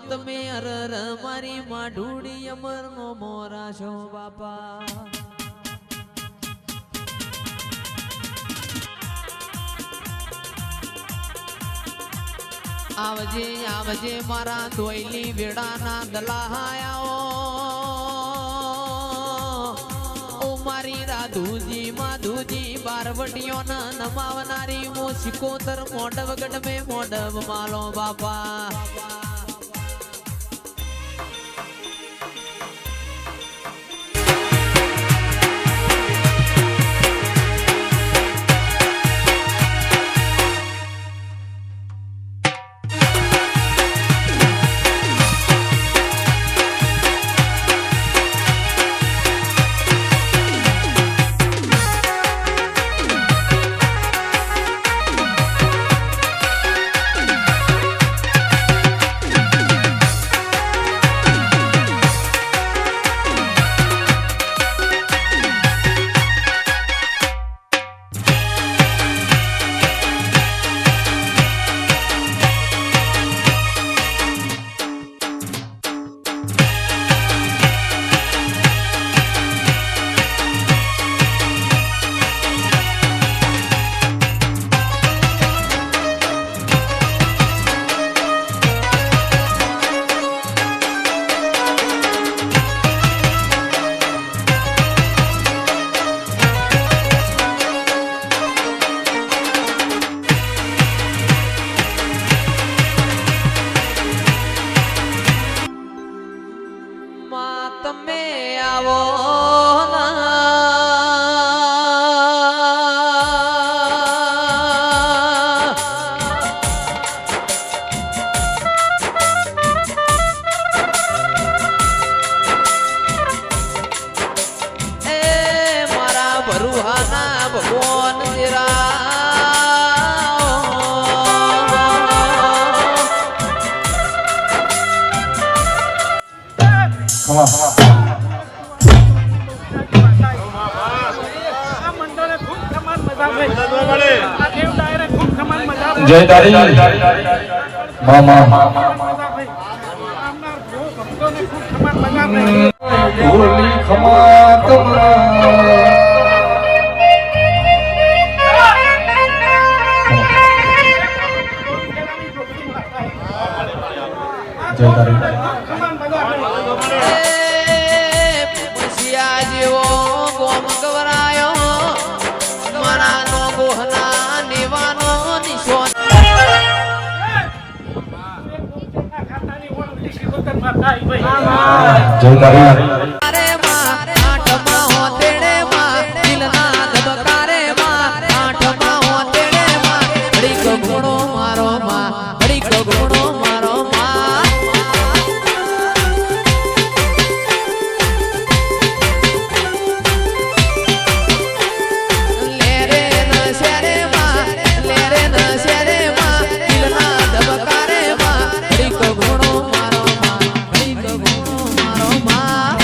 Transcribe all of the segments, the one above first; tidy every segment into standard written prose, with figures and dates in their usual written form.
તમે અરર મારી માઢુડી અમર નો મોરા છો બાપા. આવજે આવજે મારા દોયલી વેડાના દલાહાયાઓ ઓ મારી રાધુજી માધુજી બારવટીઓના નમાવનારી મો સિકોતર મોઢવ ગઢ મે મોઢવ માલો બાપા. તમે આવો એ મારા ભરુહાના ભગવાન જરા જય તારી મામા હોલી ખમા તમરા જય તારી જેવો ગોમ ગવરાયો મારા નો ગોહના નિવાનો નિશોન જય તારી અરે માં આઠમાં હોતેડે માં દિલના ધબકારે માં આઠમાં હોતેડે માં ઘડીક ગુણો મારો માં ઘડીક ગુણો મારો માં લેરે ન શેરે માં લેરે ન શેરે માં દિલના ધબકારે માં ઘડીક ગુણો મારો માં ઘડીક ગુણો મારો માં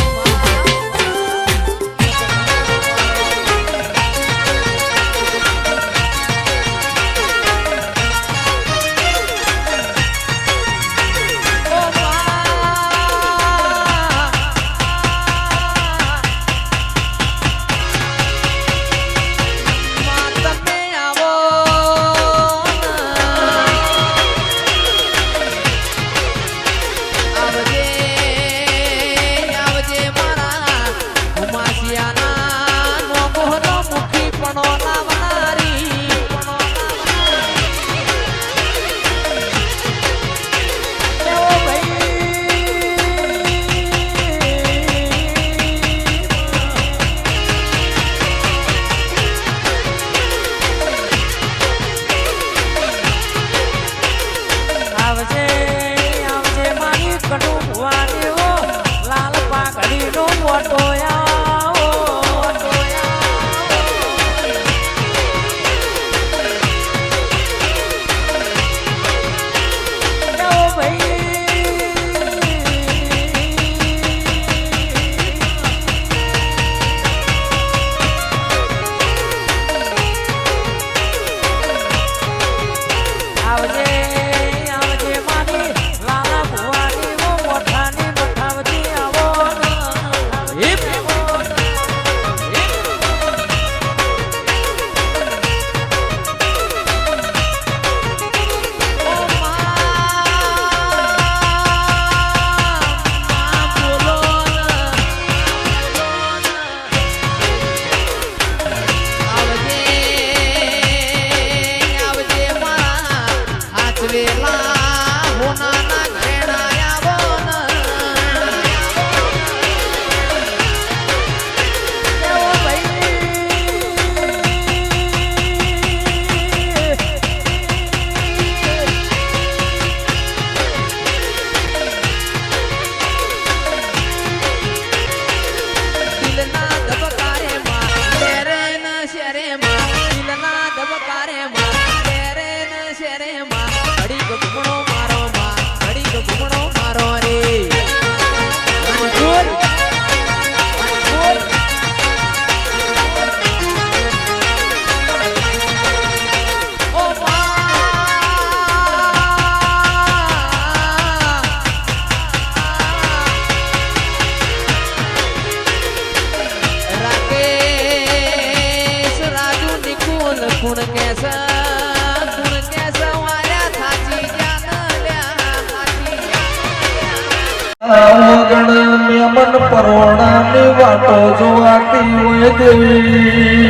વગણ મેમન પરોણાની વાટો જોવાતી હોય દેવી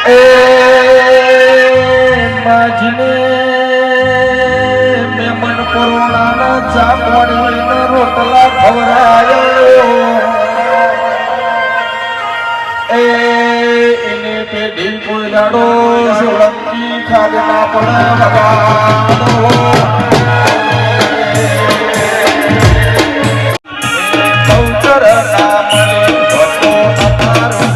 એ માજીને મેમન પરોણાના ચા પાણીના રોટલા ખવરાયો એને પેઢી કોયલાડો સોલંકી ખાગના પણ લગાડો કૌચર નામની ભક્તો અમારું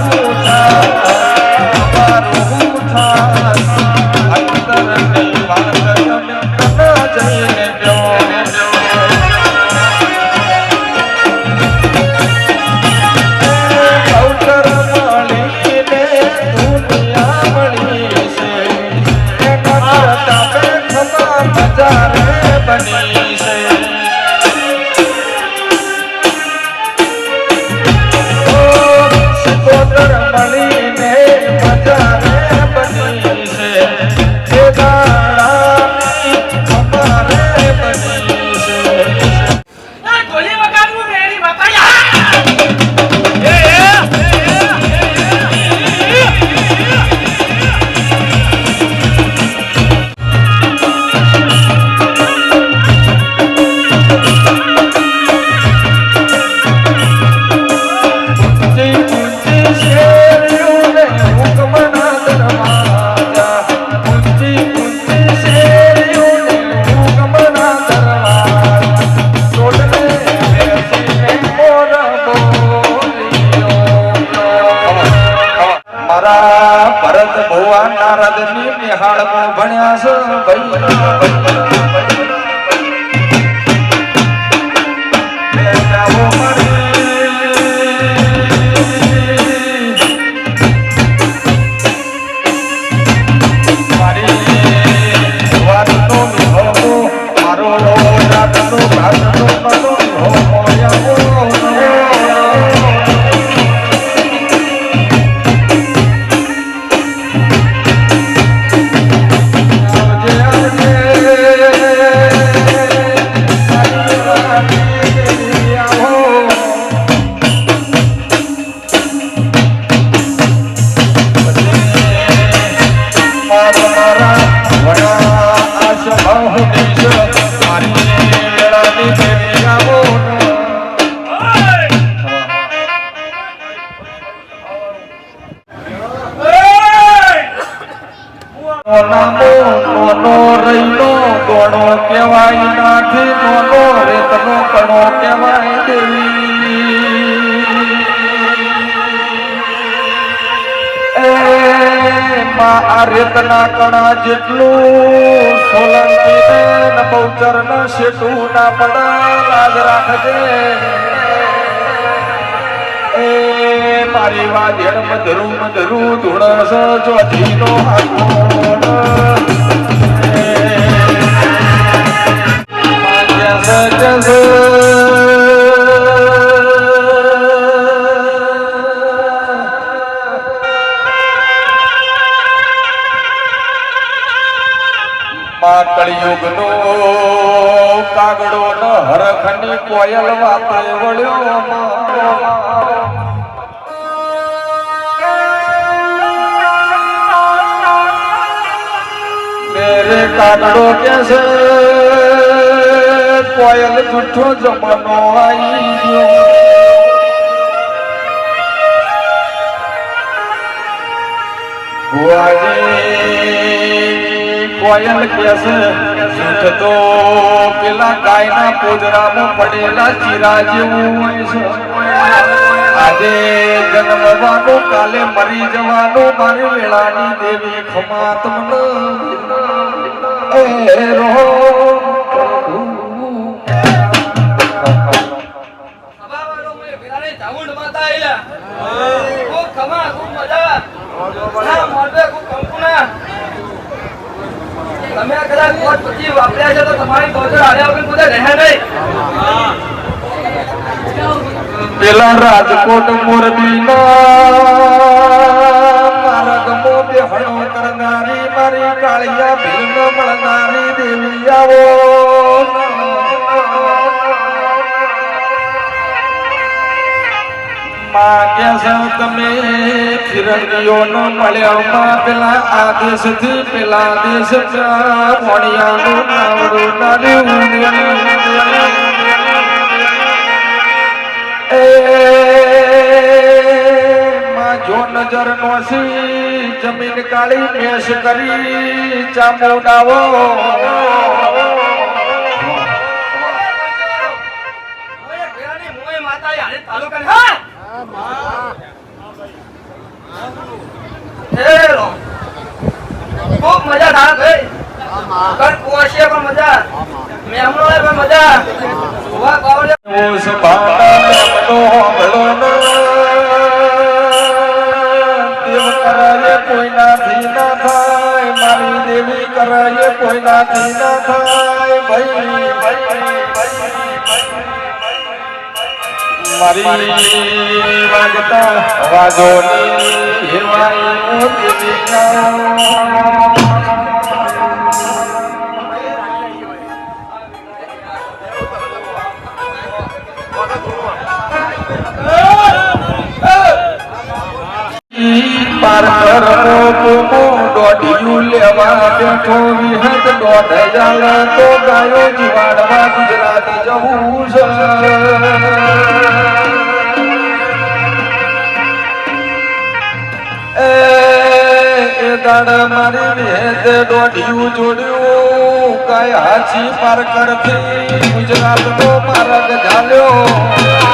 અંતરની વાત તમે જઈને બની છે ઓ સિકોદર મળીને મજારે બની છે એ ગાળાની અમારે બની છે આ ગોલી વગાડવું મેરી બતાયા ભરત ભુવા નારદ ની નિહાળમાં ભણ્યા છે નોનો રઈનો દોડો કહેવાય નાથી નોનો રેતનો કણો કહેવાય દેવી એ માં આ રેતના કણા જેટલું સોલંકી ને બહુચર ના શેઠું ના પડા લાજ રાખજે એ મારી વાજણ મધરું મધરું ધૂણસ ચોથીનો હાથો કળિયુગ નો કાગડો ન હરખની કોયલ વાતે વળ્યો મેરે કાગડો કે છે કોયલ જૂઠો જમાનો આવી ગયો કોયલ કેસે જૂઠ તો પેલા ગાયના પોદરામાં પડેલા ચીરા જેવું હોય છે આજે જન્મવાનું કાલે મરી જવાનું મારી વેળાની દેવી ખમા તમને એ રહો તમે કદાચ મોત પછી વાપર્યા છે તો તમારી ગોચર આલ્યા વગર કોઈ રહે નહીં પેલા રાજકોટ મોરબી મારા ગમો બે હણો કરનારી મારી કાળિયા ભીલ મળનારી દેવી આવો તમે ફિરંગીઓ ન મળ્યામાં પેલા આ દેશથી પેલા દેશ મોણિયાનું નાવડું નાડ્યું જો નજર નોસી જમીન કાળી મેષ કરી ચામુડાવો ખૂબ મજા થાય ભાઈ કોશિયા પણ મજા મેમનો પણ મજા ઉભા કાવલે સભાના મેમનો ભળો દેવ કરાય કોઈનાથી ના થાય મારી દેવી કરાય કોઈનાથી ના થાય ભાઈ મારી વાગતા અવાજોની હેવાઈ મોતી પાર કરમો દોઢિયું લેવા બેઠો વિહત દોઢ જાલ તો ગાયો જીવાડવા ગુજરાત જવું છે એ દાડ મારી વેદ દોઢિયું જોડ્યું કાય હાચી પાર કરતી ગુજરાત નો માર્ગ ઝાલ્યો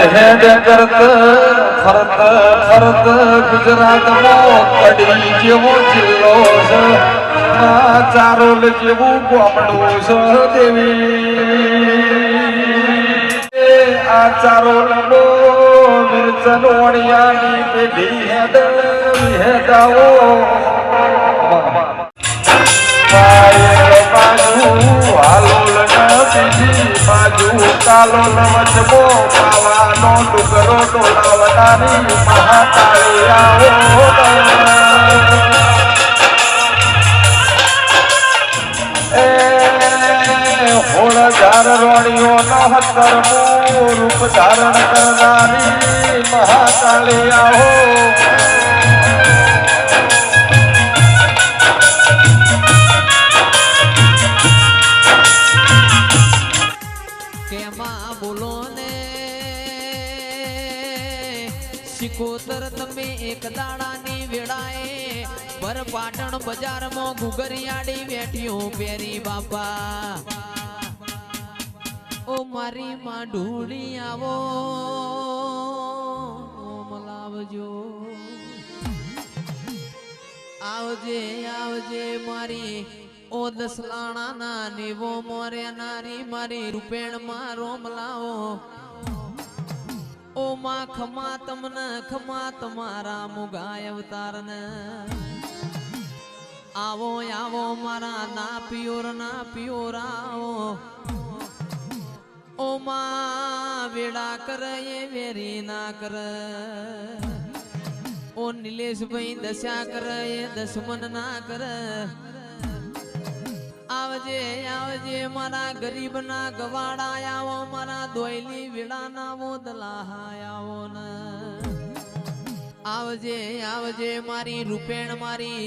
હેડ કરત ફરત ફરત ગુજરાતમાં કડી જેવો જિલ્લો છે ચારોલ જેવું ગામડું છે દેવી આ ચારોલ નો મિર્ચન વણિયાની પેઢી હેડ હેડાવો બાજુ કાલો નવચમો પાવાનો ડુગરો ડોલાવનારી મહાકાળી આવો હોળ ધાર રોણીઓ નહતરમું રૂપ ધારણ કરનારી મહાકાળી આવો શિકોતર તમે એક દાડાની વેળાએ ભર પાટણ બજારમાં ગુગરિયાડી બેઠ્યું પેરી બાપા ઓ મારી માં ઢૂળી આવો મલાવજો આવજે આવજે મારી ઓ દસલાણા ના નેવો મોરે નારી મારી રૂપેણ માં રોમ લાવો ઓ માં ખમા તમને ખમા તમારા મુગાય અવતારને આવો આવો મારા ના પિયોર આવો ઓ માં વેડા કરે એ વેરી ના કરે ઓ નિલેશભાઈ દશા કરે એ દશમન ના કરે આવજે આવજે મારા ગરીબ ના ગવાડા આવો મારા દોયલી વેળા ના મોદલા આવો ને આવજે આવજે મારી રૂપેણ મારી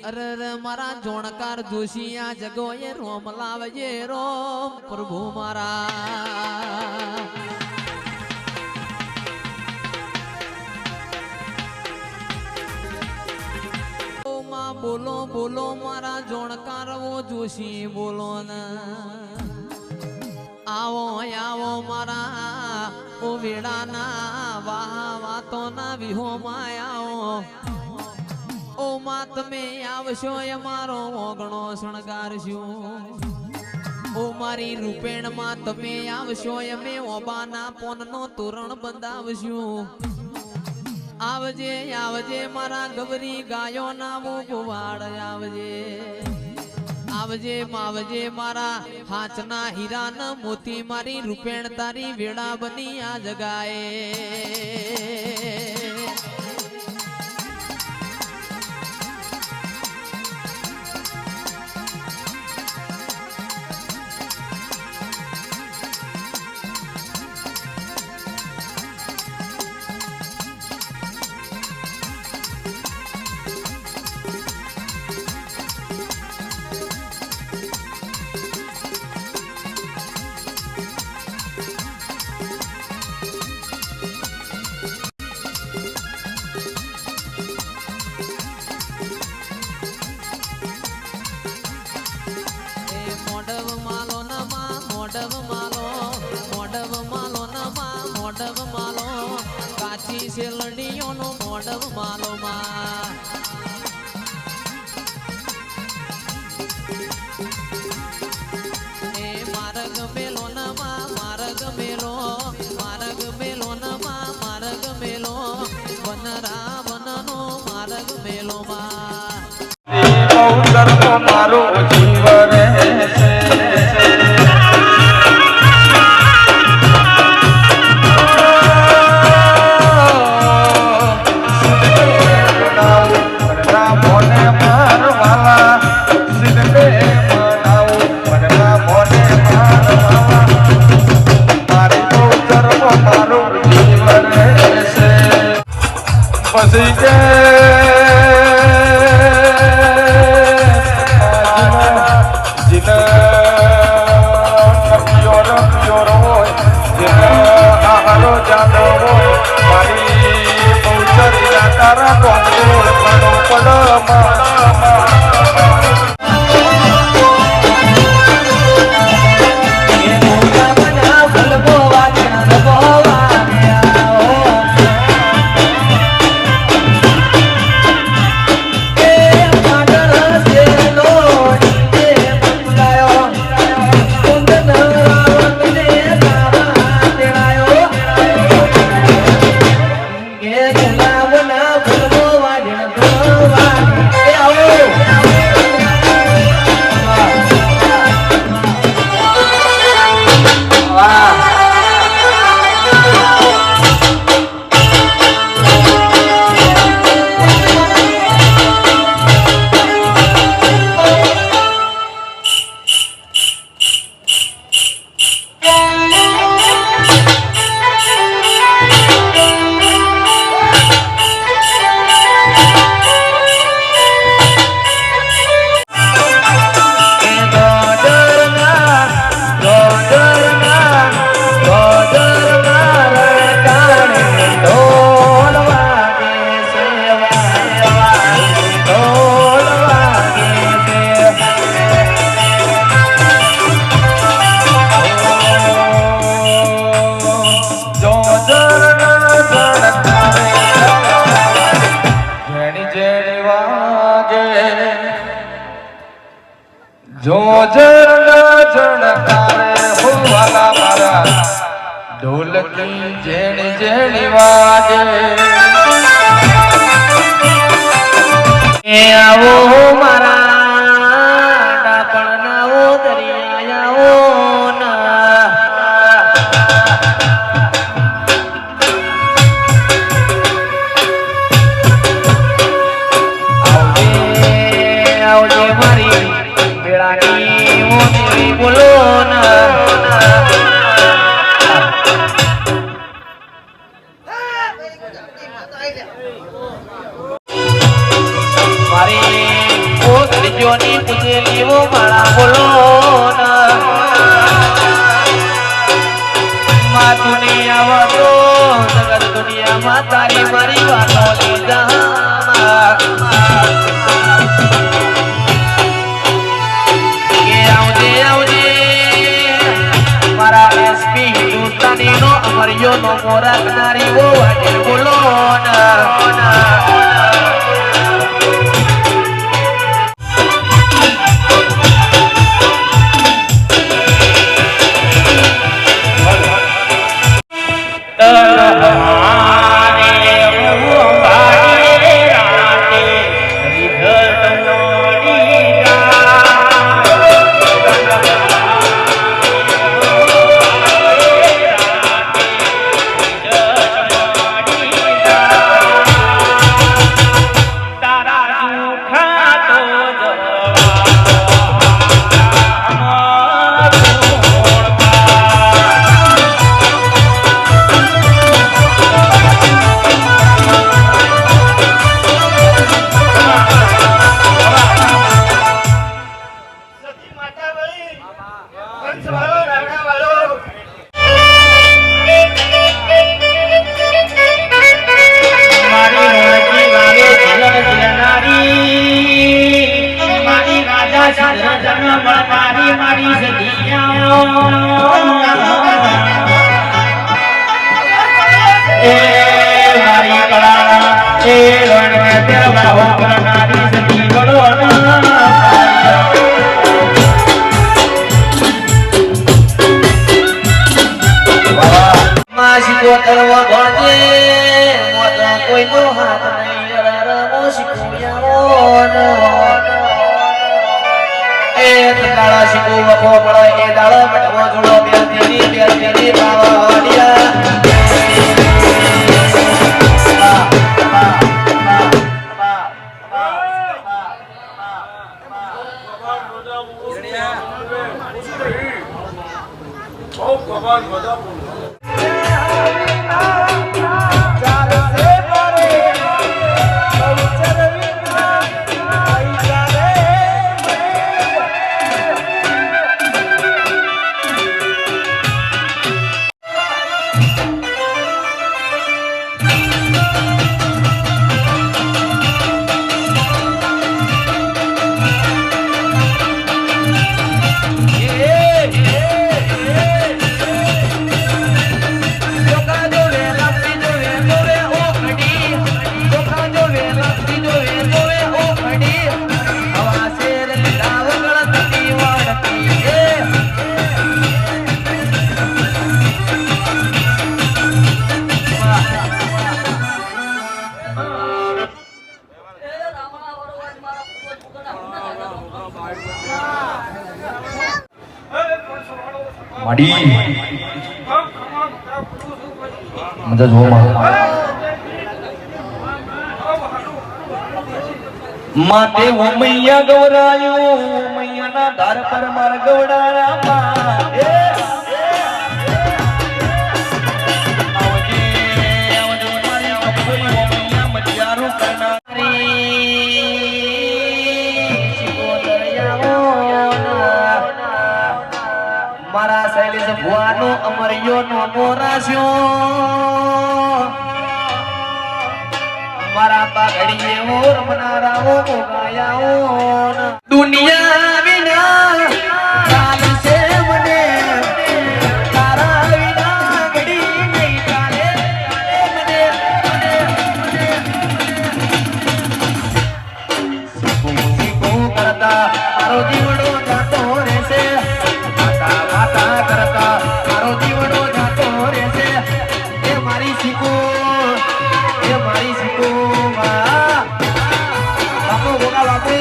અરર મારા જોણકાર જોશી આ જગો એ રોમ લાવજે રોમ પ્રભુ મારા બોલો બોલો મારા જોણકાર જોશી બોલો ને આવો આવો મારા ઓ વેડાના વાહ વાતો ના વિહો માં આવો ઓ માં તમે આવશો એ મારો ઓગણો શણગારશું ઓ મારી રૂપેણ માં તમે આવશો અમે ઓબાના પોનનો તોરણ બંધાવશું આવજે આવજે મારા ગવરી ગાયો ના ગોવાડ આવજે આવજે માવજે મારા હાથના હીરા ન મોતી મારી રૂપેણ તારી વેળા બની આ જગાએ મોડવ માલો કાચી શેલડીઓનો મોડવ માલો માં એ માર્ગ મેલો નમાં માર્ગ મેલો નમાં માર્ગ મેલો વનરા વનનો માર્ગ મેલો માં મારો જીવ રહેશે પછી કે પ્યોર હોય જેને આહારો જાતો હોય મારી પૌચરિયા તારા કોંગોળ ઘણો ઢોલકી જેણી જેણી વાગે આવો મારા ડાપણનાઓ દરિયાઓ ના આવજે મારી બેડાની મોતી બોલો ના જોની પૂજેલી વો માળા બોલો માં દુનિયા તો જગત દુનિયામાં તારી મારી વાતો લીધા આવજે આવજે મારા એસપી હિન્દુસ્તાની નો અમરિયો નો મોરા નારી વો વાજે બોલો મારી સખિયા એ મારી કળા એ રણ તેરા હો કરનારી સખી ગળો માસી કરવા ગોજે મોતો કોઈનો હાથ નહીં અરારમો શીખવ્યાનો એ દાડા શીખો વખો પડે એ દાડા મટવો જોડો બે તેરી પાવાડિયા માડી મજા જો માતે ઉમૈયા ગવરાયો ઉમૈયાના ધાર પર માર ગવડારા આવજે આવજો મારી કપોઈ ઉમૈયા મજારો કરનારી મારા શૈલેષ ભુવાનો અમરિયો નો મોરાસ્યો મારા પાઘડીએ ઓર મનારાઓ ગાયાઓ દુનિયા વિના ચાલશે મને તારા વિના ઘડી નહીં ચાલે મને શીખો કરતા મારો જીવડો જાતો રહેશે વાતા કરતા મારો જીવડો જાતો રહેશે એ મારી શીખો બાપુ ગોગા બાપુ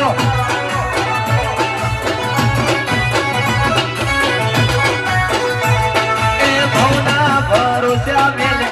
એ ભવના ભરોસ્યા મેલે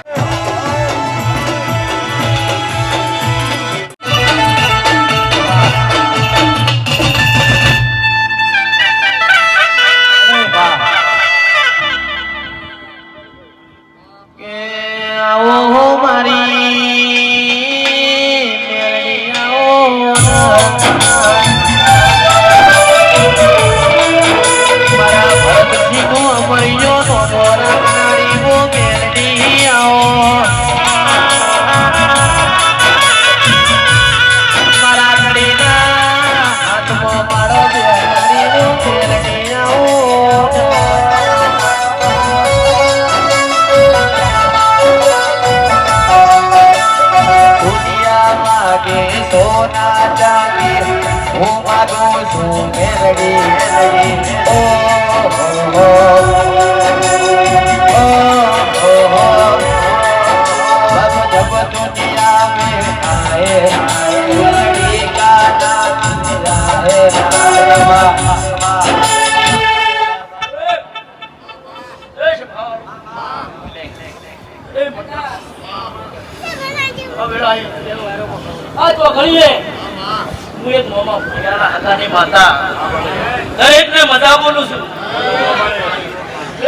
મજા બોલું છું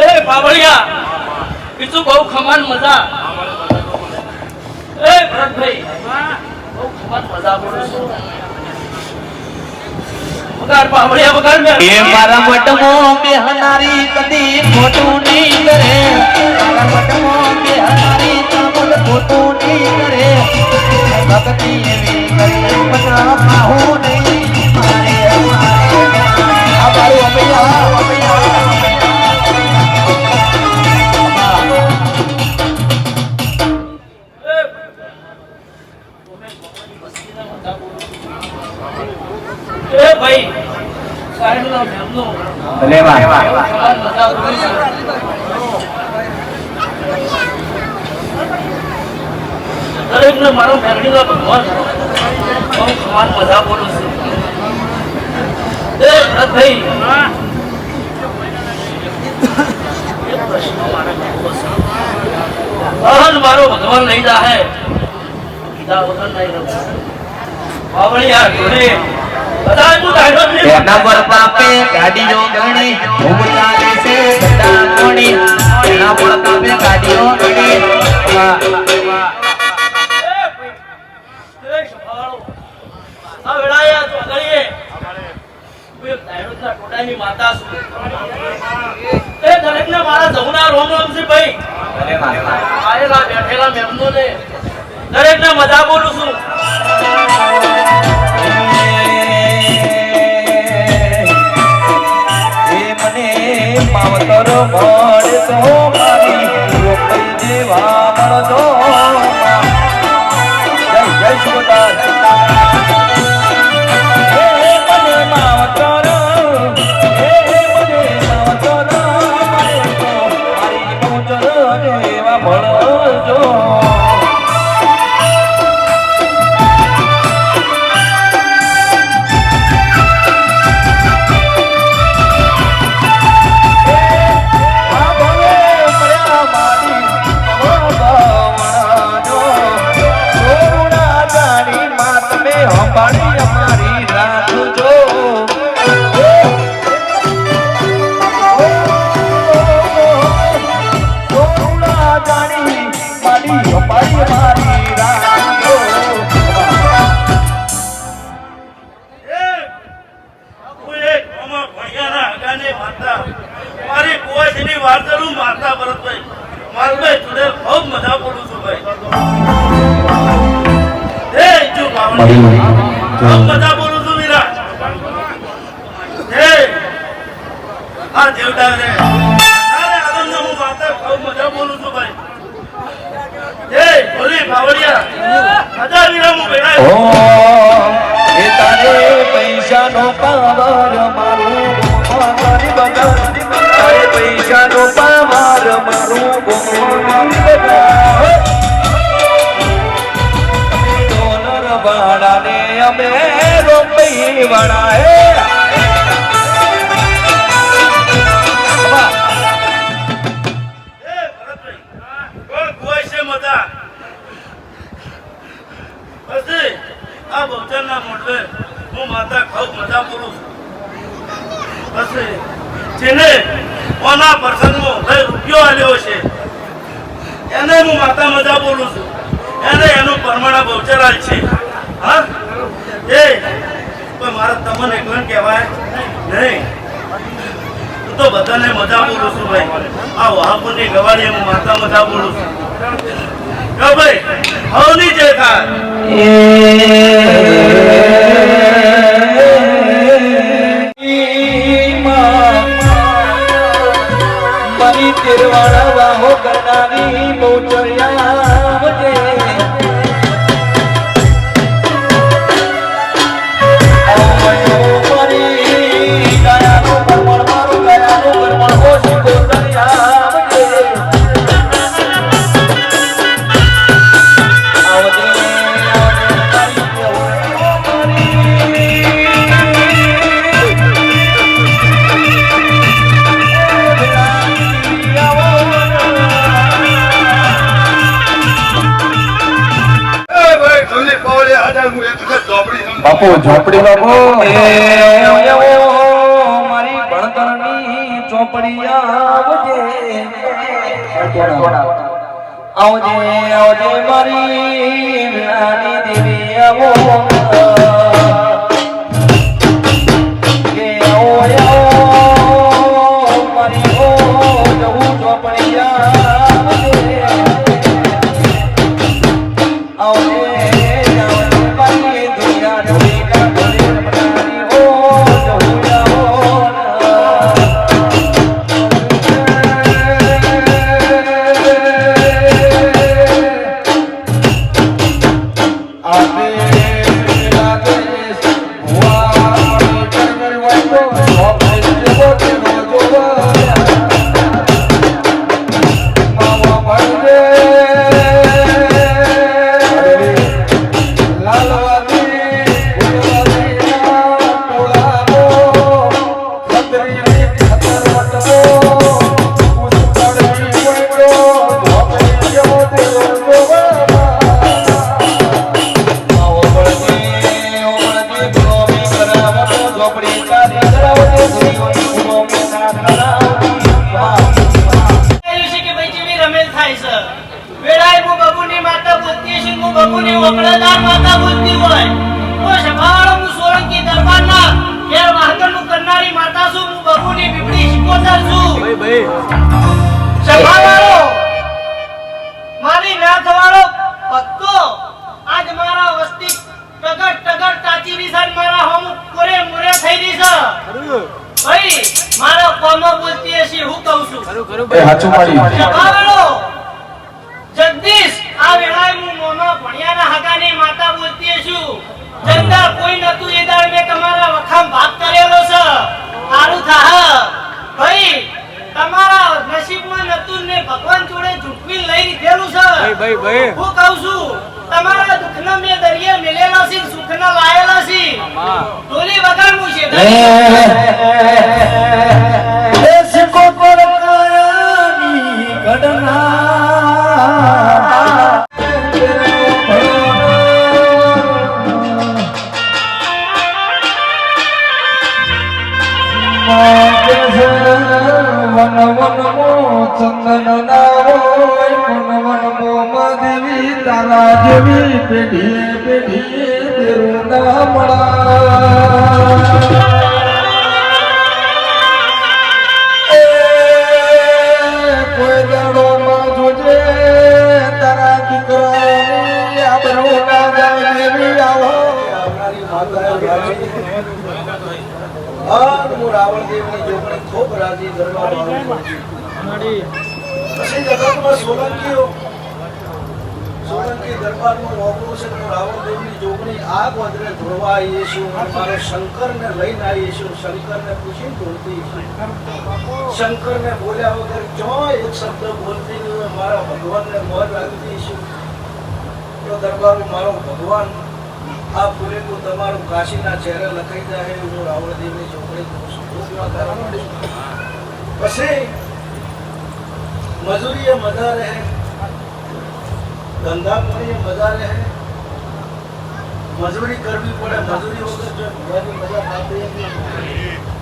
એ બાબળિયા બીજું બહુ ખમાન મજા એ ભરતભાઈ બહુ ખમાન મજા બોલું છું વગાડ બાબળિયા વગાડ મે એ મારા મટમો બેહનારી કદી ખોટું નહીં કરે મારા મટમો બેહનારી તામલ ખોટું નહીં કરે ભક્તિ એવી કરી પતરા પાહો નહીં મારે આ બારું અમૈયા એ ભાઈ સાહેબનો મેમનો ભલે વાહ મજા કરી છે. દરેકને મારો ફેમિલીનો ભગવાન બહુ સમાન મજા બોલું છું. એ ભરતભાઈ એક પ્રશ્ન મારે પૂછવો છે. અહન મારો ભગવાન લઈ જાહે કીધા વગર નહીં રહું. બાવળિયા ઘોડે બધા તું ડાયરો જ નહીં. એના પર પાપે ગાડીઓ ગણી ખૂબ ચાલે છે ગડા કોણી એના પર પાપે ગાડીઓ ગણી વાહ એ શભાળો આ વેળાયા તો ગળીએ હું એક ડાયરોના ટોડાની માતા છું. એ દરેકને મારા જમુના રોમ રોમ છે ભાઈ. ભલે વાહ આયેલા બેઠેલા મેમનોને દરેકને મજા બોલું છું. માવતર મળતો મારી રોકઈ જેવા મળતો જય જય સુગતા હે મને માવતર મળતો મારી મોજર જેવા મળજો અમારી રાખજો જાણી મારી અમારી રાખજો. મારી કુવાસીની વાર્તાનું મારતા ભરતભાઈ મારભાઈ જોડે ખૂબ મજા બોલું છું ભાઈ. એ જો બાવળી ખૂબ મજા બોલું છું વિરાજ. એ આ દેવડા રે અરે આગળનો હું વાર્તા ખૂબ મજા બોલું છું ભાઈ. એ ભોલી બાવળિયા હજાર વીરા હું બેઠા ઓ એ તારે પૈસાનો પાવર મારું મારી બગા તારે પૈસાનો પાવર મારું મારી બગા ડોલર વાળાને અમે રૂપિયા વાળા હે આ બહુચરના મોઢે હું માતા ખૂબ મજા બોલું છું. પછી જેને ઓના પ્રસંગમાં કઈ રૂપિયો આલ્યો છે એને હું માતા મજા બોલું છું. એને એનું પરમાણા બહુચરા છે. હા એ પણ મારે તમને એકલા કહેવાય નહીં. હું તો બધાને મજા બોલું છું ભાઈ. આ વહાપુરની ગવાડી હું માતા મજા બોલું છું. ભાઈ હવની જે થાય મારી તેરવાળા વાહો કરનારી બહુચરિયા વજે મારી ગાયાનું પરમણ મારું ગાયાનું પરમણ ઓછી ગોતરિયા વજે બાપુ ઝોપડી બાપુ મારી ભણતરની ચોપડી આવજે આવજે મારી વીણાની દેવી આવો કે આવો મારી ઓ જવું ચોપડી આવજે ચોપડી તારી ધરાવતી ગુરુઓની ગુરુ મેના ધરાવતી કહ્યું છે કે ભાઈ જેવી રમેલ થાય છે વેળાએ હું બબુની માતા બોલતી છે હું બબુની ઓકળાદાર માતા બોલતી હોય તો સભાવાળો હું સોલંકી દરબારના ઘેર વાહકરનું કરનારી માતા છું હું બબુની બીબડી શિકોતર છું સભાવાળો મારી નાથવાળો ભક્તો આજ મારા વસ્તી ટગર તાચી રહી છે અને મારા હોમ કોરે મુરે થઈ રહી છે ભાઈ મારા કોમો બોલતી હશે હું કહું છું એ હાચું પાડી સભાવાળો જગદીશ આ વેળાએ હું મોનો ભણિયાના હગાની માતા બોલતી છું જંગા કોઈ નતું એ દાળ મેં તમારા વખામ ભાગ કરેલો છે સારું થાહ ભાઈ તમારા નસીબમાં નતું ને ભગવાન જોડે ઝૂંટવી લઈ લીધેલું છે હું કહું છું તમારા દુઃખના મેં દરિયે મિલેલા છે સુખના લાયેલા છે ઢોલી વગાડવું છે ચંદન ના હોય વન મો મદેવી તારા જેવી પેઢીએ પેઢીએ દેરું ના મળા કોઈ દાડો માં જોજે તારા દીકરાની આબરૂ ના જાય દેવી આવો આવનારી માતાએ હું રાવણ દેવની જોગણી ખૂબ રાજી દરબાર પછી જગતમાં સોલંકી દરબારનું મોકલું છે હું રાવણ દેવની જોગણી આ ગોદરે ધોળવા આવીએ છું અને મારો શંકરને લઈને આવીએ છું શંકરને પૂછી ધોળતી શંકરને બોલ્યા વગર જો એક શબ્દ બોલતી નહીં મારા ભગવાનને મોર રાખતી છું તો દરબાર મારો ભગવાન આ પૂરેપૂર તમારું કાશીના ચહેરે લખાઈ જાય હું રાવણદેવની ચોકડી કરું છું પછી મજૂરી એ મજા રહે ધંધા પાણી મજા રહે મજૂરી કરવી પડે મજૂરી વગર જો ઘરની મજા થતી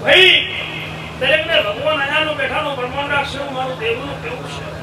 ભાઈ દરેકને ભગવાન અનાનું બેઠાનું બ્રહ્માંડ અક્ષર મારું દેવનું કેવું છે